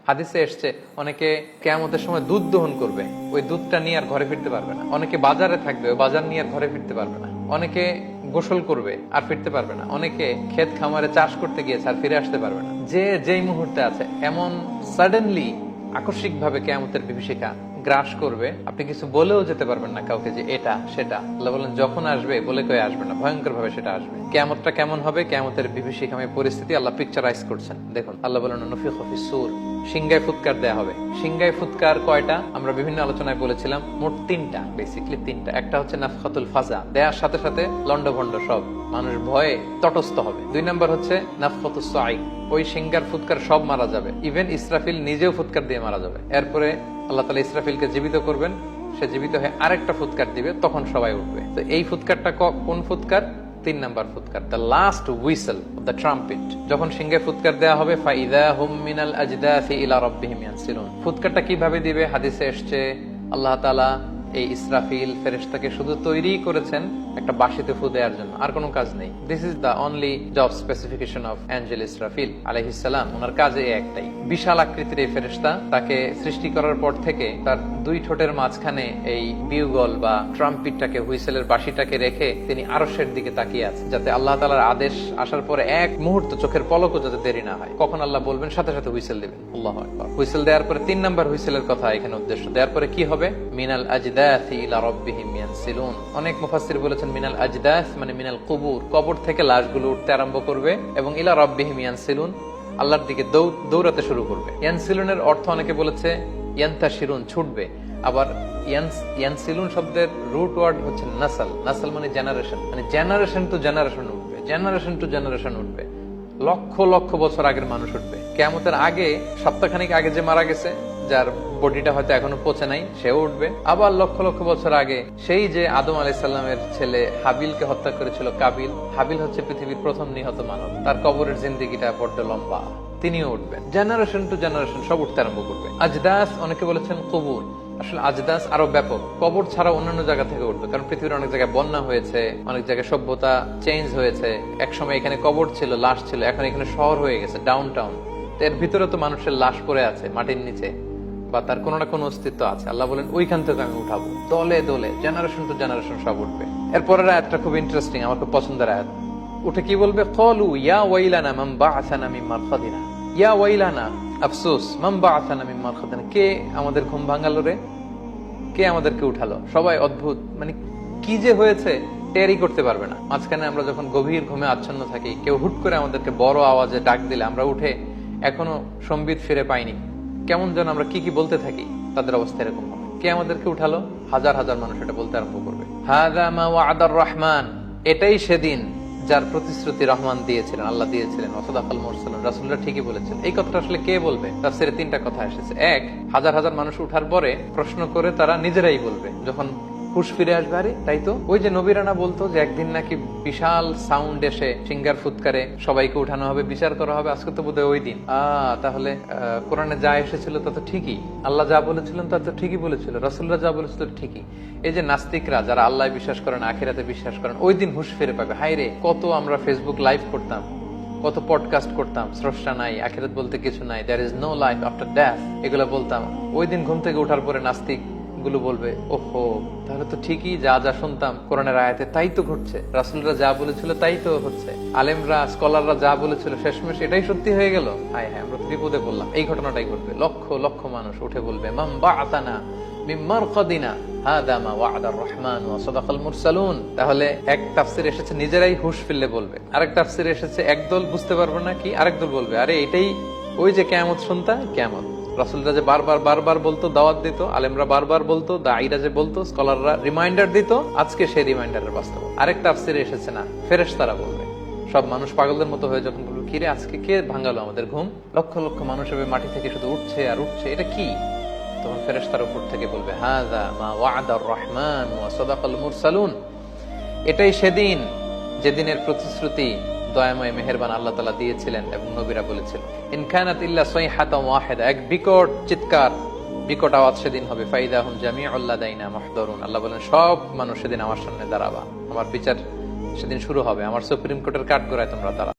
হাদিসে এসছে অনেকে কিয়ামতের সময় দুধ দহন করবে, ওই দুধটা নিয়ে আর ঘরে ফিরতে পারবে না। অনেকে বাজারে থাকবে, ওই বাজার নিয়ে আর ঘরে ফিরতে পারবে না। অনেকে গোসল করবে আর ফিরতে পারবে না। অনেকে ক্ষেত খামারে চাষ করতে গিয়েছে আর ফিরে আসতে পারবে না। যে যেই মুহূর্তে আছে এমন সাডেনলি আকস্মিক ভাবে কিয়ামতের বিভীষিকা গ্রাস করবে, আপনি কিছু বলেও যেতে পারবেন না কাউকে যে এটা সেটা। আল্লাহ বলেন যখন আসবে বলে কয়ে আসবে না, ভয়ঙ্কর ভাবে সেটা আসবে। কিয়ামতটা কেমন হবে, কিয়ামতের বিভীষিকাময় পরিস্থিতি আল্লাহ পিকচারাইজ করছেন। দেখুন আল্লাহ বলেন নফিখু ফিস-সূর, সিংগায় ফুৎকার দেয়া হবে। সিংগায় ফুৎকার কয়টা আমরা বিভিন্ন আলোচনায় বলেছিলাম, মোট তিনটা, বেসিক্যালি তিনটা। একটা হচ্ছে নাফখাতুল ফাজা, দেয়ার সাথে সাথে লন্ডভন্ড সব মানুষ ভয়ে তটস্থ হবে। 2 নাম্বার হচ্ছে নাফখাতুস সাঈক, ওই সিংগার ফুৎকার সব মারা যাবে, ইভেন ইসরাফিল নিজেও ফুৎকার দিয়ে মারা যাবে। এরপরে আল্লাহ তাআলা ইসরাফিলকে জীবিত করবেন, সে জীবিত হয়ে আরেকটা ফুৎকার দিবে, তখন সবাই উঠবে। তো এই ফুৎকারটা কোন ফুৎকার? 3 নাম্বার ফুৎকার, the last whistle of the trumpet. যখন সিংহে ফুৎকার দেয়া হবে, ফাইদা হুম মিনাল আজদাসি ইলা রাব্বিহিম ইয়ানসিলুন। ফুৎকারটা কিভাবে দিবে? হাদিসে এসেছে আল্লাহ তাআলা এই ইসরাফিল ফেরেশতাকে শুধু তৈরি করেছেন একটা বাঁশিতে ফু দেওয়ার জন্য, আর কোনো কাজ নেই। This is the only job specification of Angel Israfil আলাইহিস সালাম। ওনার কাজে একটাই। বিশাল আকৃতির এই ফেরেশতা, তাকে সৃষ্টি করার পর থেকে তার 2 ঠোঁটের মাঝখানে এই বিউগল বা ট্রাম্পিটটাকে, হুইসেলের বাঁশিটাকে রেখে তিনি আরশের দিকে তাকিয়ে আছে, যাতে আল্লাহ তাআলার আদেশ আসার পরে এক মুহূর্ত, চোখের পলকও যাতে দেরি না হয়। কখন আল্লাহ বলবেন সাথে সাথে হুইসেল দিবেন। আল্লাহু আকবার। হুইসেল দেওয়ার পরে 3 নাম্বার হুইসেলের কথা এখানে উদ্দেশ্য। দেওয়ার পরে কি হবে? মিনাল আজদাসি ইলা রাব্বিহিম ইয়ানসিলুন। অনেক মুফাসসির বলেছেন মিনাল আজদাস মানে মিনাল কুবুর, কবর থেকে লাশগুলো উঠতে আরম্ভ করবে, এবং ইলা রাব্বিহিম ইয়ানসিলুন, আল্লাহর দিকে দৌড়াতে শুরু করবে। ইয়ানসিলুনের অর্থ অনেকে বলেছে ইয়ানতাশিরুন, ছুটবে। আবার ইয়ানসিলুন শব্দের রুট ওয়ার্ড হচ্ছে নাসল। নাসল মানে জেনারেশন, মানে জেনারেশন টু জেনারেশন উঠবে, জেনারেশন টু জেনারেশন উঠবে। লক্ষ লক্ষ বছর আগের মানুষ উঠবে। কিয়ামতের আগে, সপ্তাহখানিক আগে যে মারা গেছে, যার বডিটা হয়তো এখনো পচে নাই, সেও উঠবে। আবার লক্ষ লক্ষ বছর আগে সেই যে আদম আলাইহিস সালামের ছেলে হাবিলকে হত্যা করেছিল কাবিল, হাবিল হচ্ছে পৃথিবীর প্রথম নিহত মানব, তার কবরের জিন্দেগিটা বড্ড লম্বা, তিনিও উঠবেন। জেনারেশন টু জেনারেশন সব উঠতে আরম্ভ করবে। আজদাস অনেকে বলেছেন কবর, আসলে আজদাস আরো ব্যাপক। কবর ছাড়া অন্যান্য জায়গা থেকে উঠবে, কারণ পৃথিবীর অনেক জায়গায় বন্যা হয়েছে, অনেক জায়গায় সভ্যতা চেঞ্জ হয়েছে। একসময় এখানে কবর ছিল, লাশ ছিল, এখন এখানে শহর হয়ে গেছে, ডাউন টাউন। এর ভিতরে তো মানুষের লাশ পড়ে আছে মাটির নিচে, বা তার কোনো না কোনো অস্তিত্ব আছে। আল্লাহ বলেন ওইখান থেকে আমি উঠাবো, দলে দলে, জেনারেশন টু জেনারেশন সব উঠবে। এরপরের আয়াতটা খুব ইন্টারেস্টিং, আমার খুব পছন্দের আয়াত। উঠে কি বলবে? ক্বালু ইয়া ওয়াইলানা মান বা'আসানা মিন মারকাদিনা। ইয়া ওয়াইলানা, আফসোস, মান বা'আসানা মিন মারকাদিনা, কে আমাদের ঘুম ভাঙালো রে, কে আমাদেরকে উঠালো? সবাই অদ্ভুত, মানে কি যে হয়েছে টেরই করতে পারবে না। মাঝখানে আমরা যখন গভীর ঘুমে আচ্ছন্ন থাকি, কেউ হুট করে আমাদেরকে বড় আওয়াজে ডাক দিলে আমরা উঠে এখনো সম্বিত ফিরে পাইনি, কেমন যেন আমরা কি কি বলতে থাকি, তাদের অবস্থা এরকম হবে। কে আমাদেরকে উঠালো? হাজার হাজার মানুষ এটা বলতে আরম্ভ করবে। হাযা মা ওয়া'দার রহমান, এটাই সেদিন যার প্রতিশ্রুতি রহমান দিয়েছিলেন, আল্লাহ দিয়েছিলেন। ওয়াসাদাকাল মুরসালুন, রাসূলরা ঠিকই বলেছেন। এই কথাটা আসলে কে বলবে? তাফসীরে 3টা কথা এসেছে। এক, হাজার হাজার মানুষ উঠার পরে প্রশ্ন করে তারা নিজেরাই বলবে, যখন হুশ ফিরে আসবে, আরে তাই তো, ওই যে নবীরানা বলতো যে একদিন নাকি বিশাল সাউন্ড এসে সিঙ্গার ফুৎকারে সবাইকে উঠানো হবে, বিচার করা হবে, আজকে তো বোধহয় ওই দিন। তাহলে কোরআনে যা এসেছিল তা তো ঠিকই, আল্লাহ যা বলেছিলেন তা তো ঠিকই বলেছিল, রাসূলরা যা বলেছিল ঠিকই। এই যে নাস্তিকরা, যারা আল্লাহ বিশ্বাস করেন, আখিরাতে বিশ্বাস করেন, ওই দিন হুশ ফিরে পাবে। হায় রে, কত আমরা ফেসবুক লাইভ করতাম, কত পডকাস্ট করতাম, স্রষ্টা নাই, আখিরাত বলতে কিছু নাই, there is no life after death, এগুলো বলতাম। ওই দিন ঘুম থেকে ওঠার পরে নাস্তিক গুলো বলবে, ওহো, তাহলে তো ঠিকই, যা যা শুনতাম কোরআনের আয়াতে তাই তো ঘটছে, রাসূলরা যা বলেছিল তাই তো হচ্ছে, আলেমরা, স্কলাররা যা বলেছিল শেষমেশ এটাই সত্যি হয়ে গেল। হায় হায়, আমরা বিপদে পড়লাম। এই ঘটনাটাই ঘটবে। লক্ষ লক্ষ মানুষ উঠে বলবে, মান বা'আতানা মিন মারকাদিনা হাযা মা ওয়া'দার রহমান ওয়া সাদাকাল মুরসালুন। তাহলে এক তাফসীরে এসেছে নিজেরাই হুশ ফিরলে বলবে, আরেক তাফসীরে এসেছে একদল বুঝতে পারবে না কি, আরেক দল বলবে, আরে এটাই ওই যে কিয়ামত শুনতা, কিয়ামত। রাসূলরা যে বারবার বলতো, দাওয়াত দিত, আলেমরা বারবার বলতো, দাঈরা যে বলতো, স্কলাররা রিমাইন্ডার দিত, আজকে সেই রিমাইন্ডারের বাস্তব। আরেক তাফসীরে এসেছে না, ফেরেশতারা বলবে। সব মানুষ পাগলদের মতো হয়ে যখন বলবে, কিরে আজকে কে ভাঙালো আমাদের ঘুম? লক্ষ লক্ষ মানুষ হবে মাটি থেকে শুধু উঠছে আর উঠছে, এটা কি? তখন ফেরেশতারা উপর থেকে বলবে, হাযা মা ওয়া'দার রহমান ওয়া সাদাকাল মুরসালুন। এটাই সেদিন যেদিনের প্রতিশ্রুতি দয়াময় মেহেরবান আল্লাহ তাআলা দিয়েছিলেন এবং নবীরা বলেছিল। ইন কানাত ইল্লা সাইহাতান ওয়াহিদা, এক বিকট চিৎকার, বিকট আওয়াজ সেদিন হবে। ফাইদাহুম জামিউল লাদাইনা মুহদারুন, আল্লাহ বলেন সব মানুষ সেদিন আমার সামনে দাঁড়াবা, আমার বিচার সেদিন শুরু হবে, আমার সুপ্রিম কোর্টের কাঠগড়ায় তোমরা দাঁড়াবে।